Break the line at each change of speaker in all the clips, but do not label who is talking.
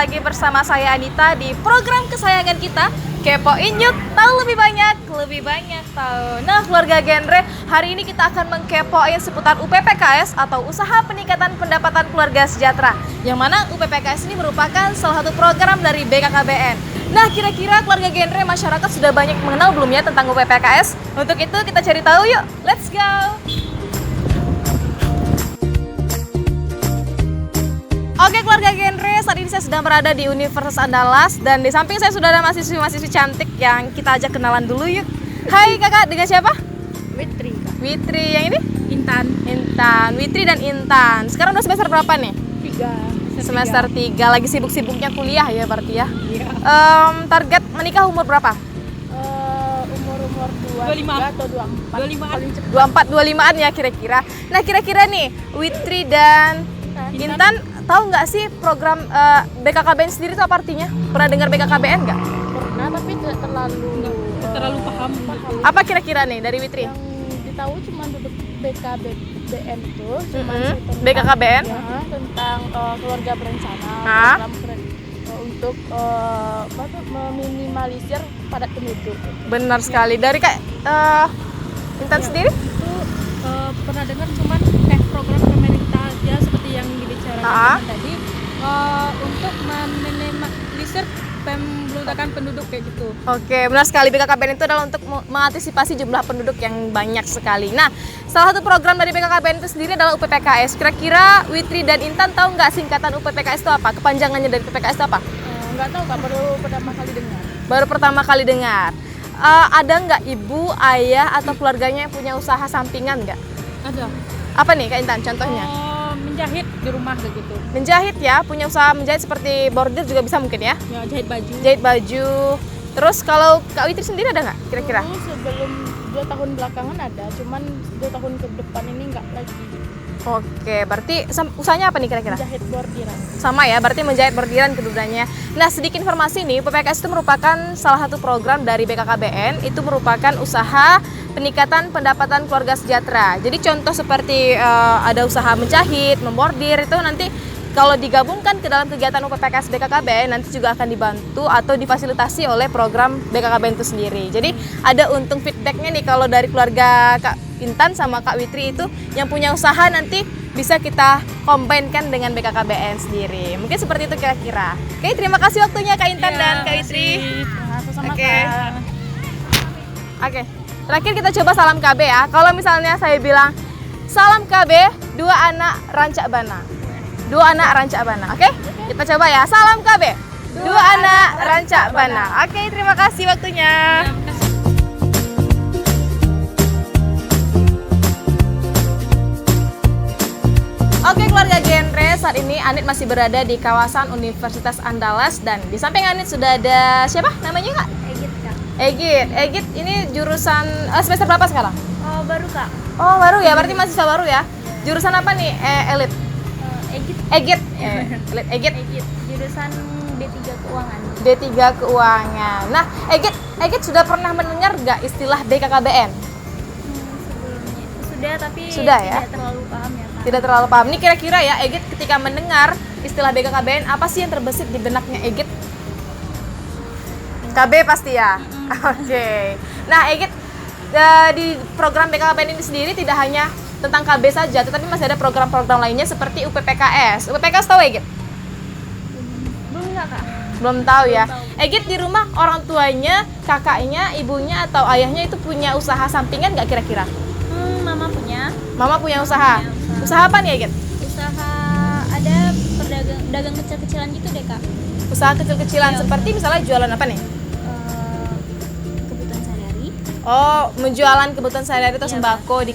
lagi bersama saya Anita di program kesayangan kita, Kepoin Yuk, tahu lebih banyak tahu. Nah, keluarga genre, hari ini kita akan mengkepoin seputar UPPKS atau Usaha Peningkatan Pendapatan Keluarga Sejahtera. Yang mana UPPKS ini merupakan salah satu program dari BKKBN. Nah, kira-kira keluarga genre masyarakat sudah banyak mengenal belum ya tentang UPPKS? Untuk itu kita cari tahu yuk, let's go! Oke keluarga genre, saat ini saya sedang berada di Universitas Andalas dan di samping saya sudah ada mahasiswi-mahasiswi cantik yang kita ajak kenalan dulu yuk. Hai kakak, dengan siapa?
Witri.
Witri, yang ini?
Intan.
Intan, Witri dan Intan. Sekarang udah semester berapa nih?
3.
Semester 3, lagi sibuk-sibuknya kuliah ya berarti ya?
Iya.
Target menikah umur berapa?
Umur
25
atau 24.
25-an.
24-25an ya kira-kira. Nah kira-kira nih, Witri dan Intan tahu nggak sih program BKKBN sendiri itu apa artinya? Pernah dengar BKKBN nggak?
Pernah tapi tidak terlalu
paham.
Apa kira-kira nih dari Witri?
Yang ditahu cuma duduk BKBN itu cuma
Mm-mm.
tentang,
BKKBN?
ya, tentang keluarga berencana,
Hah?
untuk meminimalisir padat penduduk.
Benar sekali. Dari Kak Intan sendiri?
Itu pernah dengar cuman program pemerintah ya seperti yang dibicarakan tadi untuk meminimalisir pembeludakan penduduk kayak gitu.
Oke, benar sekali. BKKBN itu adalah untuk mengantisipasi jumlah penduduk yang banyak sekali. Nah, salah satu program dari BKKBN itu sendiri adalah UPPKS. Kira-kira Witri dan Intan tahu nggak singkatan UPPKS itu apa? Kepanjangannya dari UPPKS itu apa?
Nggak tahu Kak, baru pertama kali dengar.
Baru pertama kali dengar. Ada nggak ibu, ayah, atau keluarganya yang punya usaha sampingan nggak?
Ada.
Apa nih Kak Intan contohnya?
Menjahit di rumah kayak gitu.
Menjahit ya, punya usaha menjahit seperti bordir juga bisa mungkin ya?
Ya jahit baju.
Jahit baju. Terus kalau Kak Witri sendiri ada nggak kira-kira?
Dulu sebelum 2 tahun belakangan ada, cuman 2 tahun ke depan ini nggak lagi.
Oke, berarti usahanya apa nih kira-kira?
Jahit bordiran.
Sama ya, berarti menjahit bordiran keduanya. Nah, sedikit informasi nih, UPPKS itu merupakan salah satu program dari BKKBN, itu merupakan usaha peningkatan pendapatan keluarga sejahtera. Jadi contoh seperti ada usaha menjahit, membordir, itu nanti kalau digabungkan ke dalam kegiatan UPPKS BKKBN nanti juga akan dibantu atau difasilitasi oleh program BKKBN itu sendiri. Jadi ada untung feedbacknya nih kalau dari keluarga Kak Intan sama Kak Witri itu yang punya usaha nanti bisa kita combine-kan dengan BKKBN sendiri. Mungkin seperti itu kira-kira. Oke, terima kasih waktunya Kak Intan dan Kak Witri.
Sama
Oke.
Kak.
Oke, terakhir kita coba salam KB ya. Kalau misalnya saya bilang salam KB, 2 anak rancak bana. 2 anak rancak bana, oke? Kita coba ya, salam KB, 2 anak rancak bana. Oke, terima kasih waktunya. Oke keluarga genre, saat ini Anit masih berada di kawasan Universitas Andalas dan di samping Anit sudah ada siapa namanya Kak?
Egit Kak.
Egit ini jurusan semester berapa sekarang?
Oh, baru Kak.
Oh baru ya, berarti mahasiswa baru ya. Jurusan apa nih? Elit.
Egit.
Egit. Egit.
Jurusan D3 Keuangan.
D3 Keuangan. Nah, Egit sudah pernah mendengar nggak istilah BKKBN?
Sebelumnya sudah tapi
Sudah ya?
tidak terlalu paham ya Kak.
Tidak terlalu paham. Ini kira-kira ya, Egit ketika mendengar istilah BKKBN, apa sih yang terbesit di benaknya Egit? KB pasti ya? Oke. Nah, Egit di program BKKBN ini sendiri tidak hanya tentang KB saja, tetapi masih ada program-program lainnya seperti UPPKS. UPPKS tahu Egit?
Belum nggak Kak?
Belum tahu ya.
Belum
Egit di rumah orang tuanya, kakaknya, ibunya atau ayahnya itu punya usaha sampingan nggak kira-kira?
Mama punya.
Mama punya usaha. Usaha apa nih Egit?
Usaha ada dagang kecil-kecilan gitu deh Kak.
Usaha kecil-kecilan
Iya.
seperti misalnya jualan apa nih?
Kebutuhan sehari.
Oh, menjualan kebutuhan sehari-hari atau
Iya,
sembako di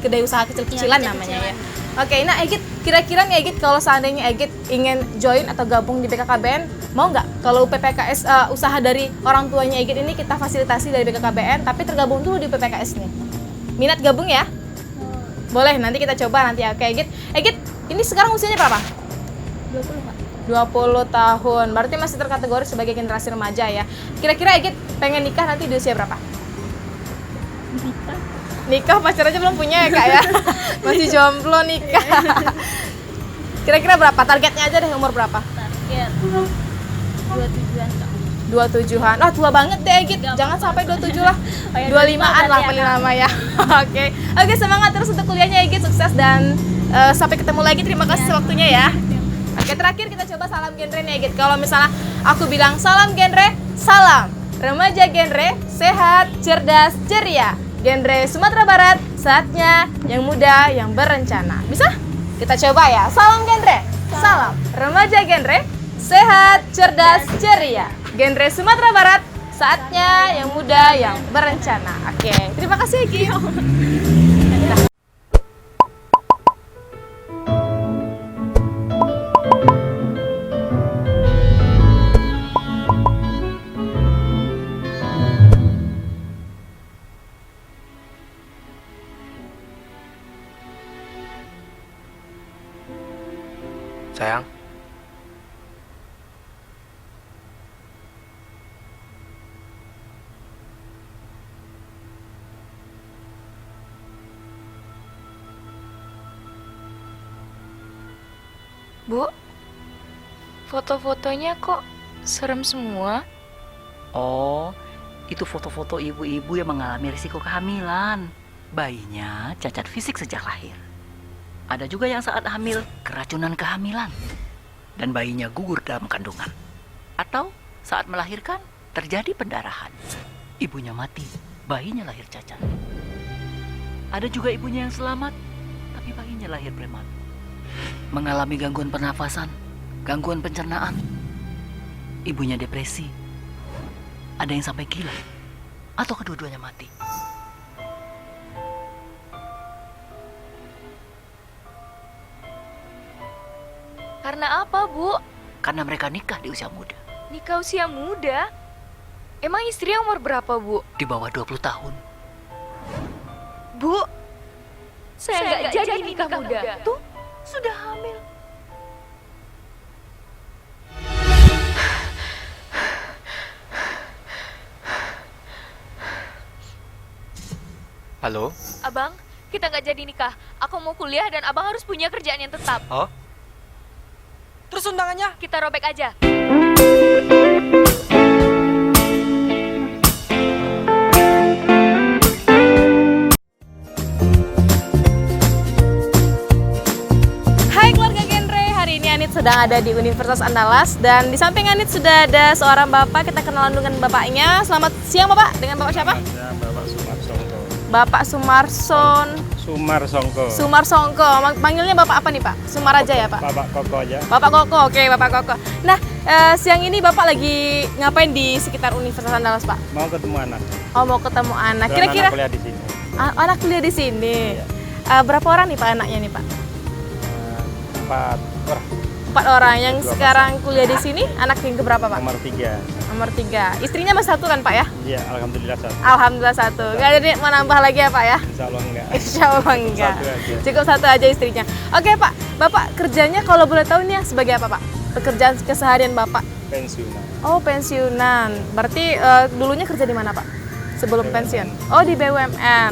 kedai usaha kecil-kecilan
Iya,
namanya ya.
kecil-kecilan.
Oke, nah Egit, kira-kira nih Egit kalau seandainya Egit ingin join atau gabung di BKKBN, mau nggak? Kalau UPPKS usaha dari orang tuanya Egit ini kita fasilitasi dari BKKBN, tapi tergabung dulu di UPPKS nih. Minat gabung ya? Boleh, nanti kita coba nanti ya. Oke, Egit. Egit, ini sekarang usianya berapa?
20 Kak.
20 tahun, berarti masih terkategori sebagai generasi remaja ya. Kira-kira Egit pengen nikah nanti di usia berapa? Nikah pacar aja belum punya ya Kak ya? Masih jomblo nikah. Kira-kira berapa? Targetnya aja deh umur berapa?
sekitar 27-an Kak.
27-an. Ah, tua banget deh Egit. Jangan sampai 27 lah. 25-an lah paling lama ya. Oke. Oke, semangat terus untuk kuliahnya Egit, sukses dan sampai ketemu lagi. Terima kasih waktunya ya. Oke, terakhir kita coba salam genre nih Egit. Kalau misalnya aku bilang salam genre, salam remaja genre, sehat, cerdas, ceria. Genre Sumatera Barat, saatnya yang muda, yang berencana. Bisa? Kita coba ya. Salam genre, salam remaja genre, sehat, cerdas, ceria. Genre Sumatera Barat, saatnya yang muda, yang berencana. Oke, terima kasih Egi.
Sayang,
Bu, foto-fotonya kok serem semua?
Oh, itu foto-foto ibu-ibu yang mengalami risiko kehamilan. Bayinya cacat fisik sejak lahir. Ada juga yang saat hamil keracunan kehamilan. Dan bayinya gugur dalam kandungan. Atau saat melahirkan terjadi pendarahan. Ibunya mati, bayinya lahir cacat. Ada juga ibunya yang selamat, tapi bayinya lahir prematur. Mengalami gangguan pernafasan, gangguan pencernaan. Ibunya depresi. Ada yang sampai gila. Atau kedua-duanya mati.
Karena apa, Bu?
Karena mereka nikah di usia muda.
Nikah usia muda? Emang istri umur berapa, Bu?
Di bawah 20 tahun.
Bu, saya nggak jadi nikah muda. Tuh, sudah hamil.
halo?
Abang, kita nggak jadi nikah. Aku mau kuliah dan abang harus punya kerjaan yang tetap.
Oh? Terus undangannya?
Kita robek aja.
Hai keluarga genre, hari ini Anit sedang ada di Universitas Andalas dan di samping Anit sudah ada seorang bapak. Kita kenalan dengan bapaknya. Selamat siang Bapak, dengan Bapak siapa?
Bapak Sumarsongko.
Bapak Sumarson
Sumarsongko.
Sumarsongko. Panggilnya Bapak apa nih Pak? Sumaraja ya Pak?
Bapak Koko aja.
Bapak Koko, oke Bapak Koko. Nah, siang ini Bapak lagi ngapain di sekitar Universitas Andalas Pak?
Mau ketemu anak.
Oh, mau ketemu anak.
Dan
Kira-kira
anak kuliah di sini.
anak kuliah di sini. Berapa orang nih Pak anaknya nih Pak?
4 orang.
4 orang. Yang
Dua
sekarang kuliah di sini anak yang keberapa Pak?
Nomor 3.
Nomor 3. Istrinya masih satu kan Pak ya?
Iya, alhamdulillah satu.
Alhamdulillah satu. Nggak ada nih mau nambah lagi ya Pak ya?
Insya Allah enggak.
Insya Allah enggak.
Satu aja.
Cukup satu aja istrinya. Oke Pak, Bapak kerjanya kalau boleh tahu nih sebagai apa Pak? Pekerjaan keseharian Bapak?
Pensiunan.
Oh, pensiunan. Berarti dulunya kerja di mana Pak? Sebelum
BUMN.
pensiun? Oh, di BUMN.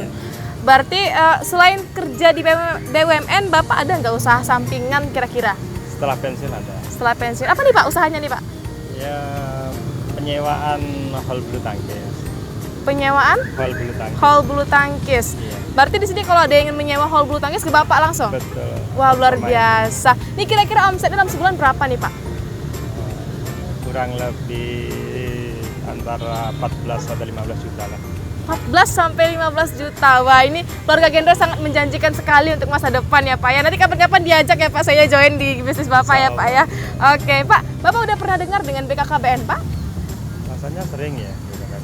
Berarti selain kerja di BUMN, Bapak ada nggak usaha sampingan kira-kira?
Setelah pensiun ada.
Setelah pensiun, apa nih Pak usahanya nih Pak?
Ya, penyewaan hall bulu tangkis.
Penyewaan
Hall bulu tangkis.
hall bulu tangkis.
Iya.
Berarti di sini kalau ada yang ingin menyewa hall bulu tangkis ke Bapak langsung?
Betul.
Wah, luar
Pemain.
biasa. Nih kira-kira omsetnya dalam sebulan berapa nih Pak?
Kurang lebih antara 14 sampai 15 juta lah.
14 sampai 15 juta. Wah, ini keluarga genre sangat menjanjikan sekali untuk masa depan ya Pak ya. Nanti kapan-kapan diajak ya Pak saya join di bisnis Bapak ya Pak ya. Oke, Pak. Bapak udah pernah dengar dengan BKKBN Pak?
Rasanya sering ya.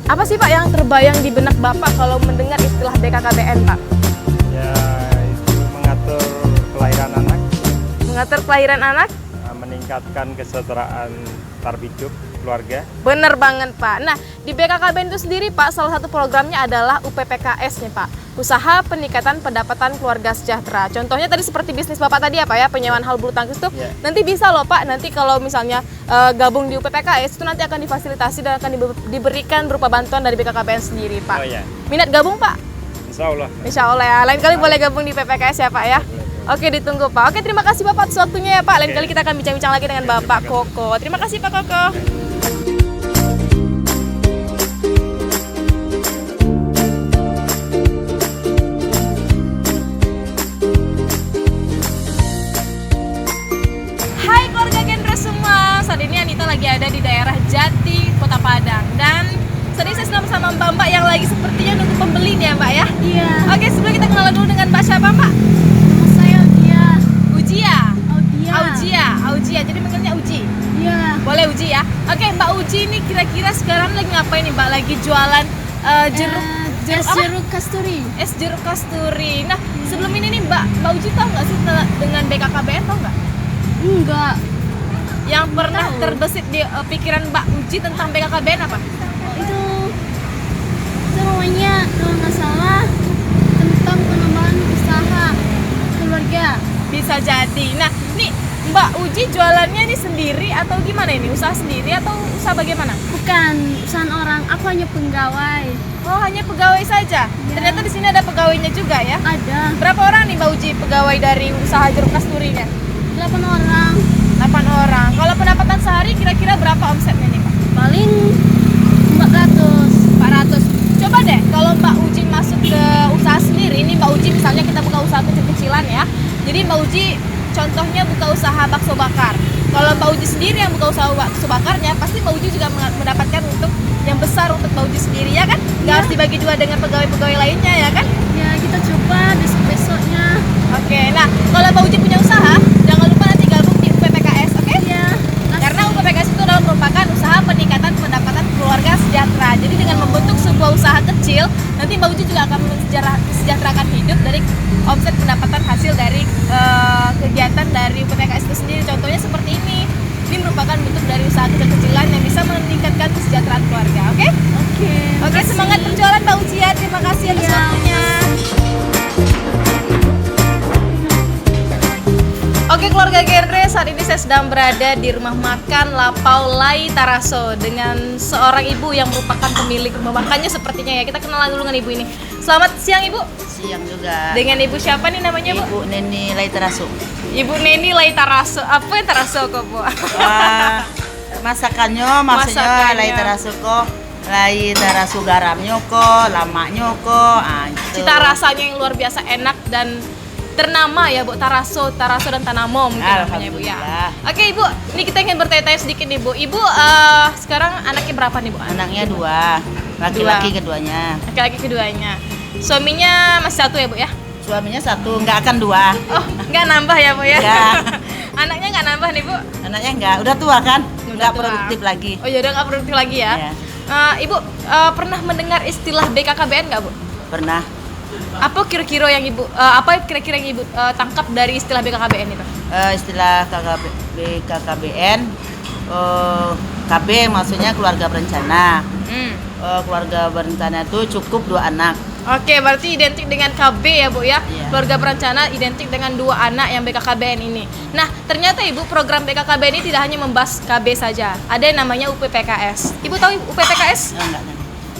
Apa sih Pak yang terbayang di benak Bapak kalau mendengar istilah BKKBN Pak?
Ya, itu mengatur kelahiran anak,
Mengatur kelahiran anak?
meningkatkan kesejahteraan taraf hidup keluarga.
Bener banget Pak. Nah, di BKKBN itu sendiri Pak, salah satu programnya adalah UPPKS nih Pak. Usaha Peningkatan Pendapatan Keluarga Sejahtera. Contohnya tadi seperti bisnis Bapak tadi apa ya, penyewaan hal bulu tangkis tuh.
Iya.
Nanti bisa loh Pak, nanti kalau misalnya gabung di UPPKS itu nanti akan difasilitasi dan akan diberikan berupa bantuan dari BKKBN sendiri Pak.
Oh ya,
Minat gabung Pak?
insya Allah.
Insya Allah ya. Lain kali boleh gabung di PPKS ya Pak ya.
Boleh.
Oke, ditunggu Pak. Oke, terima kasih Bapak atas waktunya ya Pak. Lain kali kita akan bincang-bincang lagi dengan Bapak Koko. Terima kasih Pak Koko. Hai keluarga Genre semua. Saat ini Anita lagi ada di daerah Jati, Kota Padang. Dan saat ini saya sedang bersama Mbak-mbak yang lagi sepertinya nunggu pembeli nih ya Mbak ya.
Iya.
Oke, sebelum kita kenalan dulu dengan Mbak siapa Mbak?
Nama saya Udia.
Ujia.
Audia.
Aujia. Jadi manggilnya Uji.
Iya.
Boleh Uji ya. Oke, Mbak Uji ini kira-kira sekarang lagi ngapain nih Mbak? Lagi jualan jeruk
Es
apa?
jeruk kasturi.
Es jeruk kasturi. Nah, sebelum ini nih Mbak Uji tahu nggak sih dengan BKKBN tahu nggak?
Enggak.
Yang pernah terbesit di pikiran Mbak Uji tentang BKKBN apa?
Itu namanya kalau nggak salah tentang pengembangan usaha keluarga.
Bisa jadi. Nah, nih Mbak Uji jualannya ini sendiri atau gimana ini? Usaha sendiri atau usaha bagaimana?
Bukan usaha orang, aku hanya pegawai.
Oh, hanya pegawai saja. Ternyata di sini ada pegawainya juga ya.
Ada
Berapa orang nih Mbak Uji pegawai dari usaha jeruk kasturinya?
8 orang.
8 orang. Kalau pendapatan sehari kira-kira berapa omsetnya nih Pak?
Paling 400.
400. Coba deh kalau Mbak Uji masuk ke usaha sendiri, ini Mbak Uji misalnya kita buka usaha kecil-kecilan ya. Jadi Mbak Uji contohnya buka usaha bakso bakar. Kalau Mbak Uji sendiri yang buka usaha bakso bakarnya, pasti Mbak Uji juga mendapatkan untuk yang besar untuk Mbak Uji sendiri ya kan? Nggak harus dibagi dua dengan pegawai-pegawai lainnya ya kan?
Ya kita coba besok-besoknya.
Oke, nah kalau Mbak Uji punya usaha, jangan lupa nanti gabung di UPPKS, oke?
Ya.
Karena UPPKS itu adalah merupakan usaha peningkatan pendapatan keluarga sejahtera. Jadi dengan membentuk sebuah usaha kecil, nanti Mbak Uji juga akan mensejahterakan hidup dari omset pendapatan hasil dari kegiatan dari UPPKS itu sendiri. Contohnya seperti ini. Ini merupakan bentuk dari usaha kecil-kecilan yang bisa meningkatkan kesejahteraan keluarga, oke? Oke, semangat berjualan Mbak Uji ya. Terima kasih atas waktunya. Oke keluarga Genre, saat ini saya sedang berada di rumah makan Lapau Lai Taraso dengan seorang ibu yang merupakan pemilik rumah makannya sepertinya ya. Kita kenalan dulu dengan ibu ini. Selamat siang Ibu.
Siang juga.
Dengan ibu siapa nih namanya Bu?
Ibu Neni Laitarasu.
Ibu Neni Lai Taraso. Apa yang Taraso kok Bu?
Wah, masakannya maksudnya
Masakannya.
Laitarasu kok. Laitarasu garamnya kok, lamanya kok. Gitu.
Cita rasanya yang luar biasa enak dan ternama ya Bu, Taraso dan Tanamo mungkin namanya Ibu ya.
Alhamdulillah.
Oke Ibu, ini kita ingin bertanya-tanya sedikit nih Bu. Ibu sekarang anaknya berapa nih Bu?
Anaknya 2, laki-laki keduanya.
Laki-laki keduanya. Suaminya masih satu ya Bu ya?
Suaminya 1, nggak akan 2.
Oh, nggak nambah ya Bu ya?
Nggak.
Anaknya nggak nambah nih Bu?
Anaknya nggak, udah tua kan?
Udah
Nggak
tua.
produktif lagi.
Oh ya udah nggak produktif lagi ya?
Iya.
Ibu pernah mendengar istilah BKKBN nggak Bu?
Pernah.
Apa kira-kira yang Ibu tangkap dari istilah BKKBN itu?
Istilah BKKBN, KB maksudnya keluarga berencana. Keluarga berencana itu cukup 2 anak.
Oke, berarti identik dengan KB ya Bu ya.
Iya.
Keluarga berencana identik dengan 2 anak yang BKKBN ini. Nah, ternyata Ibu program BKKBN ini tidak hanya membahas KB saja. Ada yang namanya UPPKS. Ibu tahu UPPKS?
Enggak.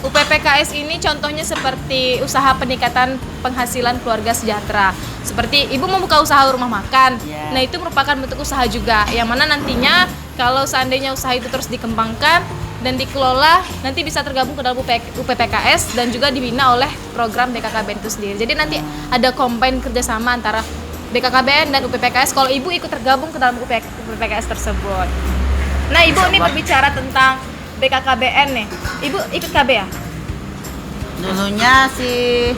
UPPKS ini contohnya seperti usaha peningkatan penghasilan keluarga sejahtera. Seperti Ibu membuka usaha rumah makan.
Iya.
Nah, itu merupakan bentuk usaha juga yang mana nantinya kalau seandainya usaha itu terus dikembangkan dan dikelola, nanti bisa tergabung ke dalam UPPKS dan juga dibina oleh program BKKBN itu sendiri. Jadi nanti ada combine kerjasama antara BKKBN dan UPPKS kalau Ibu ikut tergabung ke dalam UPPKS tersebut. Nah, Ibu ini berbicara tentang BKKBN nih. Ibu ikut KB ya?
Dulunya sih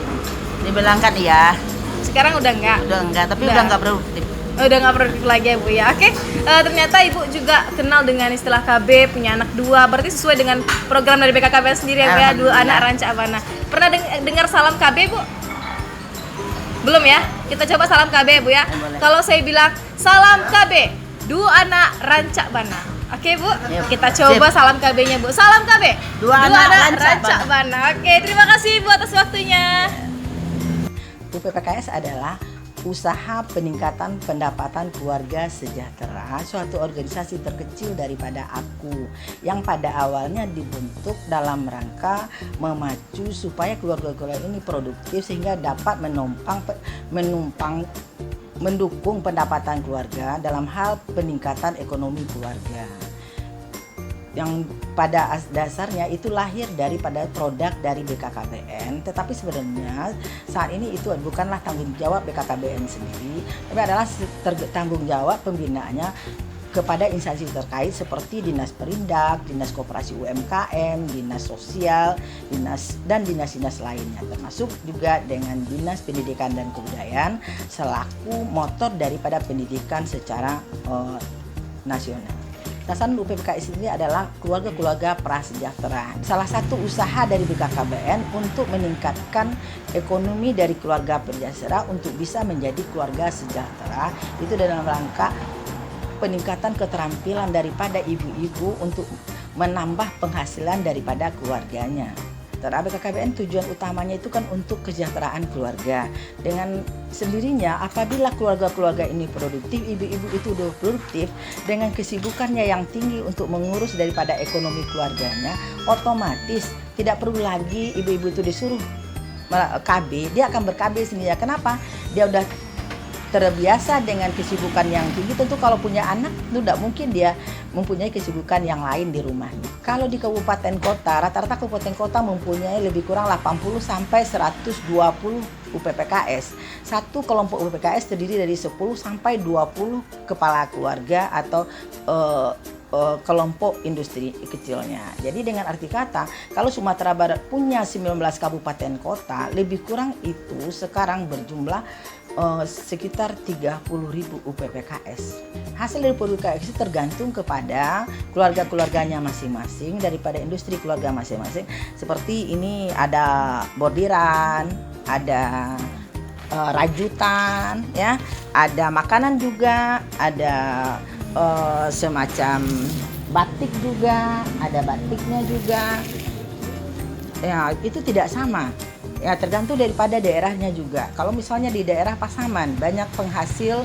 dibilangkan iya,
Sekarang udah enggak?
udah enggak, tapi
Udah.
udah enggak produktif.
Udah nggak produktif lagi ya Bu ya. Oke, ternyata Ibu juga kenal dengan istilah KB, punya anak 2. Berarti sesuai dengan program dari BKKBN sendiri ya Bu ya, 2
Alhamdulillah.
anak Ranca Abana. Pernah dengar salam KB Bu? Belum ya? Kita coba salam KB Bu ya.
Boleh.
Kalau saya bilang salam KB, 2 anak Ranca Bana. Oke Bu,
Yep.
kita coba
Sip.
salam KB-nya Bu. Salam KB,
2 anak
Ranca Bana. Oke, terima kasih Bu atas waktunya.
UPPKS adalah Usaha Peningkatan Pendapatan Keluarga Sejahtera, suatu organisasi terkecil daripada aku yang pada awalnya dibentuk dalam rangka memacu supaya keluarga-keluarga ini produktif sehingga dapat menumpang mendukung pendapatan keluarga dalam hal peningkatan ekonomi keluarga. Yang pada dasarnya itu lahir daripada produk dari BKKBN, tetapi sebenarnya saat ini itu bukanlah tanggung jawab BKKBN sendiri, tapi adalah tanggung jawab pembinaannya kepada instansi terkait seperti Dinas Perindak, Dinas Koperasi UMKM, Dinas Sosial, dinas-dinas lainnya, termasuk juga dengan Dinas Pendidikan dan Kebudayaan selaku motor daripada pendidikan secara nasional. Sasaran UPPKS ini adalah keluarga-keluarga prasejahtera. Salah satu usaha dari BKKBN untuk meningkatkan ekonomi dari keluarga prasejahtera untuk bisa menjadi keluarga sejahtera itu dalam rangka peningkatan keterampilan daripada ibu-ibu untuk menambah penghasilan daripada keluarganya. Karena BKKBN tujuan utamanya itu kan untuk kesejahteraan keluarga. Dengan sendirinya apabila keluarga-keluarga ini produktif, ibu-ibu itu udah produktif dengan kesibukannya yang tinggi untuk mengurus daripada ekonomi keluarganya, otomatis tidak perlu lagi ibu-ibu itu disuruh KB, dia akan ber-KB sendiri. Kenapa? Dia udah terbiasa dengan kesibukan yang tinggi. Tentu kalau punya anak itu tidak mungkin dia mempunyai kesibukan yang lain di rumahnya. Kalau di kabupaten kota, rata-rata kabupaten kota mempunyai lebih kurang 80 sampai 120 UPPKS. Satu kelompok UPPKS terdiri dari 10 sampai 20 kepala keluarga atau kelompok industri kecilnya. Jadi dengan arti kata, kalau Sumatera Barat punya 19 kabupaten kota, lebih kurang itu sekarang berjumlah sekitar 30.000 UPPKS. Hasil dari UPPKS itu tergantung kepada keluarga-keluarganya masing-masing, daripada industri keluarga masing-masing. Seperti ini ada bordiran, ada rajutan, ya, ada makanan juga, ada semacam batik juga, ada batiknya juga. Ya, itu tidak sama. Ya, tergantung daripada daerahnya juga. Kalau misalnya di daerah Pasaman banyak penghasil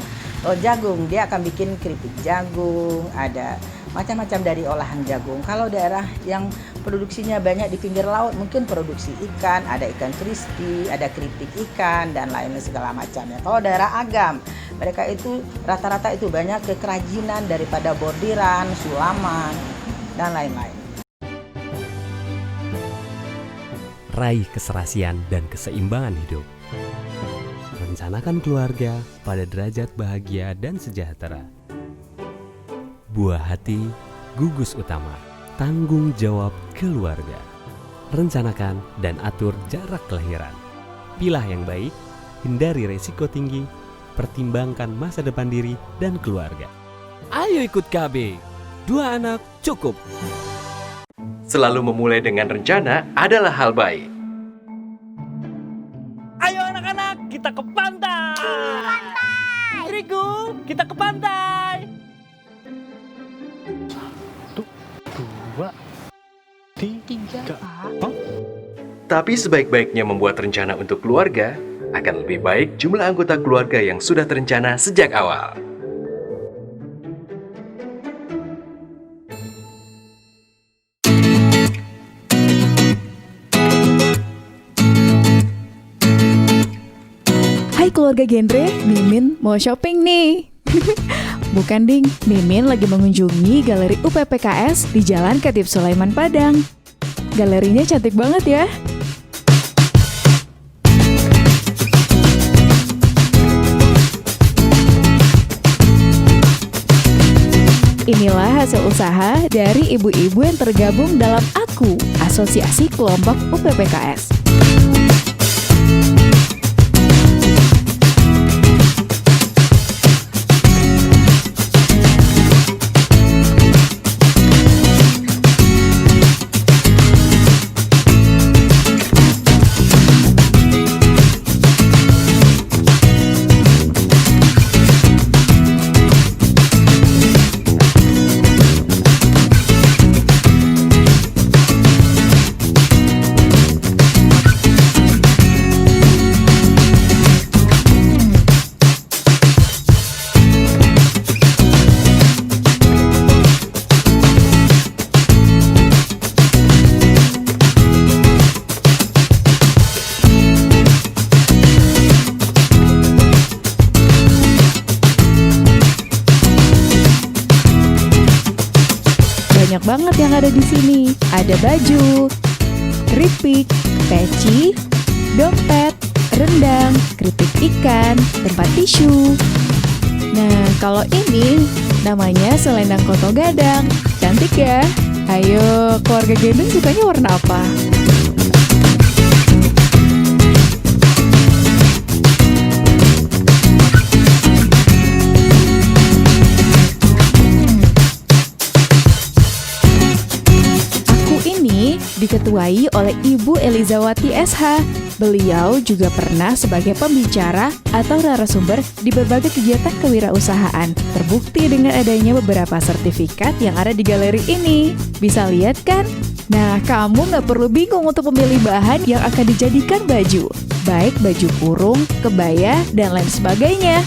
jagung, dia akan bikin keripik jagung, ada macam-macam dari olahan jagung. Kalau daerah yang produksinya banyak di pinggir laut, mungkin produksi ikan, ada ikan crispy, ada keripik ikan dan lain-lain segala macamnya. Kalau daerah Agam, mereka itu rata-rata itu banyak kekerajinan daripada bordiran, sulaman dan lain-lain.
Raih keserasian dan keseimbangan hidup. Rencanakan keluarga pada derajat bahagia dan sejahtera. Buah hati, gugus utama, tanggung jawab keluarga. Rencanakan dan atur jarak kelahiran. Pilah yang baik, hindari resiko tinggi, pertimbangkan masa depan diri dan keluarga. Ayo ikut KB, 2 anak cukup.
Selalu memulai dengan rencana adalah hal baik.
Ayo anak-anak, kita ke pantai. Pantai. Istriku, kita ke pantai. 1, 2, 3.
Tapi sebaik-baiknya membuat rencana untuk keluarga, akan lebih baik jumlah anggota keluarga yang sudah terencana sejak awal.
Keluarga genre, Mimin mau shopping nih. Bukan ding, Mimin lagi mengunjungi Galeri UPPKS di Jalan Khatib Sulaiman Padang. Galerinya cantik banget ya. Inilah hasil usaha dari ibu-ibu yang tergabung dalam AKU, Asosiasi Kelompok UPPKS. banget yang ada di sini. Ada baju, keripik, peci, dompet, rendang, keripik ikan, tempat tisu. Nah, kalau ini namanya selendang koto gadang. Cantik ya? Ayo, keluarga gendeng sukanya warna apa? Diketuai oleh Ibu Elizawati SH. Beliau juga pernah sebagai pembicara atau narasumber di berbagai kegiatan kewirausahaan. Terbukti dengan adanya beberapa sertifikat yang ada di galeri ini. Bisa lihat kan? Nah, kamu nggak perlu bingung untuk memilih bahan yang akan dijadikan baju. Baik baju kurung, kebaya, dan lain sebagainya.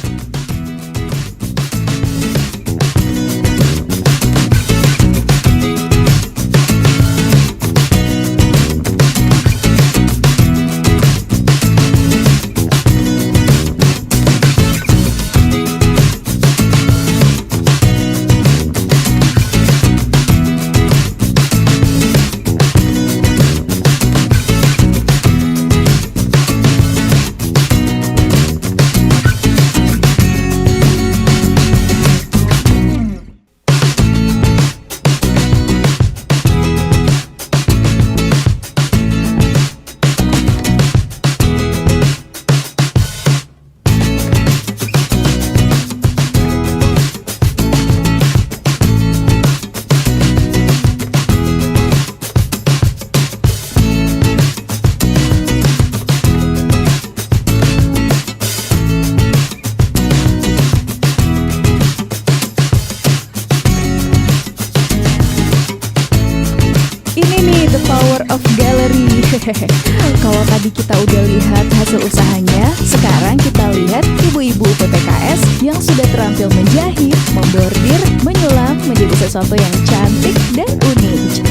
Kalau tadi kita udah lihat hasil usahanya, sekarang kita lihat ibu-ibu UPPKS yang sudah terampil menjahit, membordir, menyulam menjadi sesuatu yang cantik dan unik.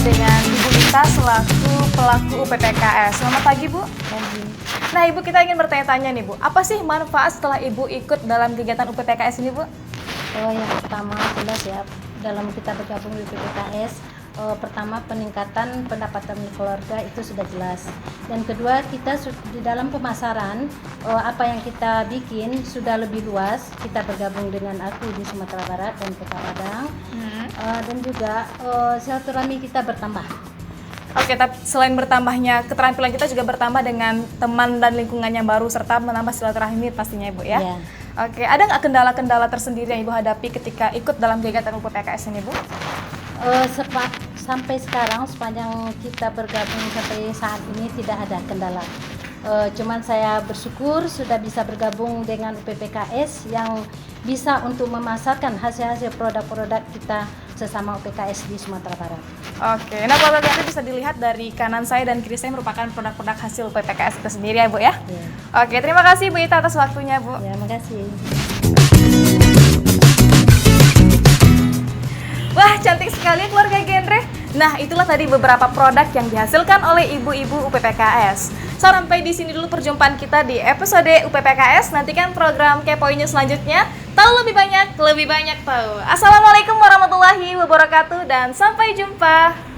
Dengan Ibu Lita selaku pelaku UPPKS. Selamat pagi, Bu. Pagi. Nah, Ibu, kita ingin bertanya-tanya nih, Bu. Apa sih manfaat setelah Ibu ikut dalam kegiatan UPPKS ini, Bu?
Yang pertama, jelas ya, dalam kita bergabung di UPPKS, pertama peningkatan pendapatan keluarga itu sudah jelas. Dan kedua, kita di dalam pemasaran, apa yang kita bikin sudah lebih luas. Kita bergabung dengan aku di Sumatera Barat dan Kota Padang. Dan juga silaturahmi kita bertambah.
Oke, tapi selain bertambahnya keterampilan kita juga bertambah dengan teman dan lingkungan yang baru serta menambah silaturahmi pastinya, Ibu ya.
Yeah.
Oke, ada nggak kendala-kendala tersendiri yang Ibu hadapi ketika ikut dalam kegiatan UPPKS ini, Bu?
Sampai sekarang sepanjang kita bergabung sampai saat ini tidak ada kendala. Cuman saya bersyukur sudah bisa bergabung dengan UPPKS yang bisa untuk memasarkan hasil-hasil produk-produk kita sesama UPPKS di Sumatera Barat.
Oke, nah produk yang bisa dilihat dari kanan saya dan kiri saya merupakan produk-produk hasil UPPKS itu sendiri ya, Bu ya?
Yeah.
Oke, terima kasih Bu Ita atas waktunya, Bu.
Ya, makasih.
Wah, cantik sekali keluarga genre. Nah, itulah tadi beberapa produk yang dihasilkan oleh ibu-ibu UPPKS. Sampai di sini dulu perjumpaan kita di episode UPPKS. Nantikan program Kepoinnya selanjutnya. Tahu lebih banyak tahu. Assalamualaikum warahmatullahi wabarakatuh dan sampai jumpa.